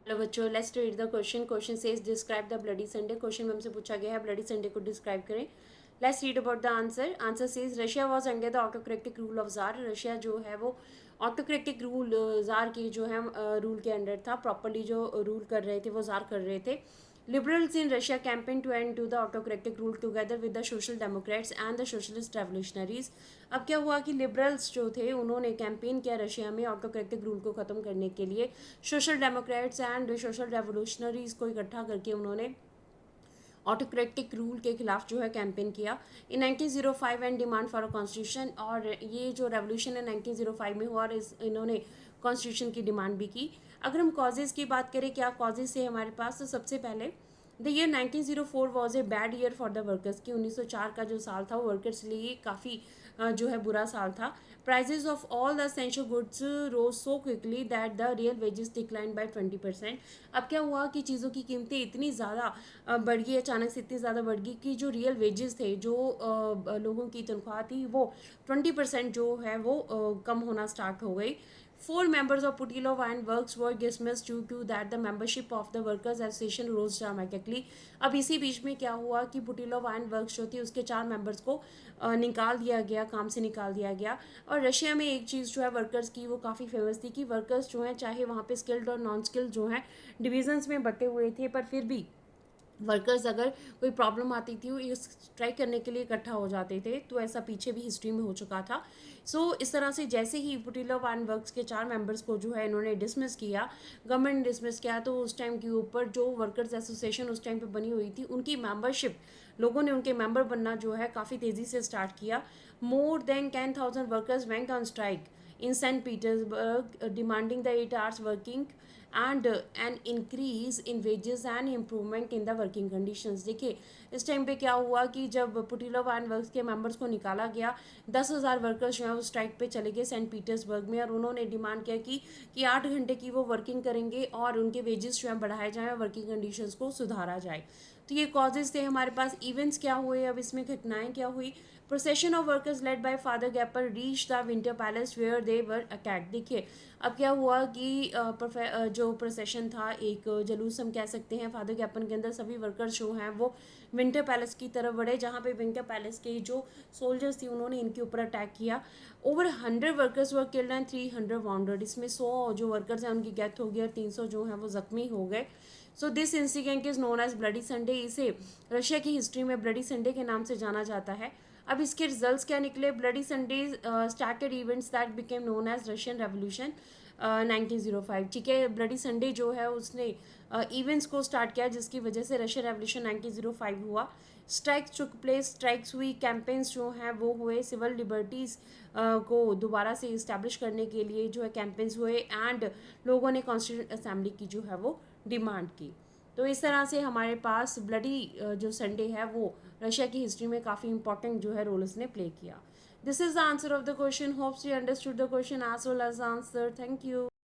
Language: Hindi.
हेलो बच्चों, let's read the question. Question says describe the bloody Sunday. Question में हमसे पूछा गया है ब्लडी संडे को डिस्क्राइब करें। Let's read about the answer. Answer says Russia was under the autocratic rule of jar. Russia जो है वो ऑटोक्रेटिक रूल जार की जो है रूल के अंडर था। प्रॉपरली जो रूल कर रहे थे वो जार कर रहे थे। Liberals in Russia campaigned to end to the autocratic rule together with the Social Democrats and the Socialist Revolutionaries। अब क्या हुआ कि लिबरल्स जो थे उन्होंने कैंपेन किया रशिया में ऑटोक्रेटिक रूल को ख़त्म करने के लिए। Social Democrats and social revolutionaries को इकट्ठा करके उन्होंने ऑटोक्रेटिक रूल के खिलाफ जो है कैंपेन किया इन 1905 and demand for a constitution. और ये जो रेवोल्यूशन है 1905 में हुआ और इन्होंने कॉन्स्टिट्यूशन की डिमांड भी की। अगर हम कॉजेज़ की बात करें क्या कॉजेज़ है हमारे पास, तो सबसे पहले the year 1904 was a bad year for the workers की 1904 का जो साल था वो वर्कर्स के लिए काफ़ी जो है बुरा साल था। Prices of all the essential goods rose so quickly that the real wages decline by 20%। अब क्या हुआ कि चीज़ों की कीमतें इतनी ज़्यादा बढ़ गई, अचानक से इतनी ज़्यादा बढ़ गई कि जो रियल वेजेस थे, जो लोगों की तनख्वाह थी वो 20% जो है वो कम होना स्टार्ट हो गई। 4 members of Putilov and Works were dismissed due to that the membership of the Workers Association rose dramatically। अब इसी बीच में क्या हुआ कि पुटिलोव एंड वर्क्स जो थी उसके 4 मेंबर्स को निकाल दिया गया, काम से निकाल दिया गया। और रशिया में एक चीज़ जो है वर्कर्स की वो काफ़ी फेमस थी कि वर्कर्स जो हैं चाहे वहाँ पे स्किल्ड और नॉन स्किल्ड जो हैं डिविजन्स में बटे हुए थे, पर फिर भी वर्कर्स अगर कोई प्रॉब्लम आती थी वो स्ट्राइक करने के लिए इकट्ठा हो जाते थे। तो ऐसा पीछे भी हिस्ट्री में हो चुका था। इस तरह से जैसे ही पुटिलोव एंड वर्क्स के 4 मेंबर्स को जो है इन्होंने डिसमिस किया, गवर्नमेंट ने डिसमिस किया, तो उस टाइम के ऊपर जो वर्कर्स एसोसिएशन उस टाइम पे बनी हुई थी उनकी मेंबरशिप, लोगों ने उनके मेंबर बनना जो है काफ़ी तेज़ी से स्टार्ट किया। More than 10,000 workers went on strike in St. Petersburg, demanding the 8 hours working and an increase in wages and improvement in the working conditions। देखिए इस टाइम पे क्या हुआ कि जब पुटिलोव एंड वर्क्स के मेंबर्स को निकाला गया, 10,000 वर्कर्स जो हैं वो स्ट्राइक पे चले गए सेंट पीटर्सबर्ग में, और उन्होंने डिमांड किया कि 8 घंटे की वो वर्किंग करेंगे और उनके वेजेस जो हैं बढ़ाए जाएँ और वर्किंग कंडीशंस को सुधारा जाए। तो ये कॉजेज़ थे हमारे पास। इवेंट्स क्या हुए, अब इसमें घटनाएं क्या हुई। Procession of workers led by Father Gapon reach the Winter Palace where they were attacked. देखिए अब क्या हुआ कि जो प्रोसेशन था, एक जलूस हम कह सकते हैं, फादर गैपन के अंदर सभी वर्कर्स जो हैं वो विंटर पैलेस की तरफ बढ़े, जहाँ पे विंटर पैलेस के जो सोल्जर्स थी उन्होंने इनके ऊपर अटैक किया। Over 100 workers were killed and 300 bounded. इसमें 100 जो वर्कर्स हैं उनकी डेथ हो गई और 300 जो हैं वो जख्मी हो गए। This incident is known as bloody Sunday. इसे रशिया की हिस्ट्री में ब्लडी संडे के नाम से जाना जाता है। अब इसके रिजल्ट्स क्या निकले। Bloody Sunday started events that became known as Russian revolution 1905। ठीक है, ब्लडी संडे जो है उसने इवेंट्स को स्टार्ट किया जिसकी वजह से रशियन रेवोल्यूशन 1905 हुआ। स्ट्राइक्स टुक प्लेस, स्ट्राइक्स हुई, कैंपेन्स जो हैं वो हुए, सिविल लिबर्टीज़ को दोबारा से इस्टेब्लिश करने के लिए जो है कैंपेन्स हुए, एंड लोगों ने कॉन्स्टिट्यूंट असेंबली की जो है वो डिमांड की। तो इस तरह से हमारे पास ब्लडी जो संडे है वो रशिया की हिस्ट्री में काफ़ी इंपॉर्टेंट जो है रोल इसने प्ले किया। This is the answer of the question. Hopes you understood the question as well as answer. Thank you.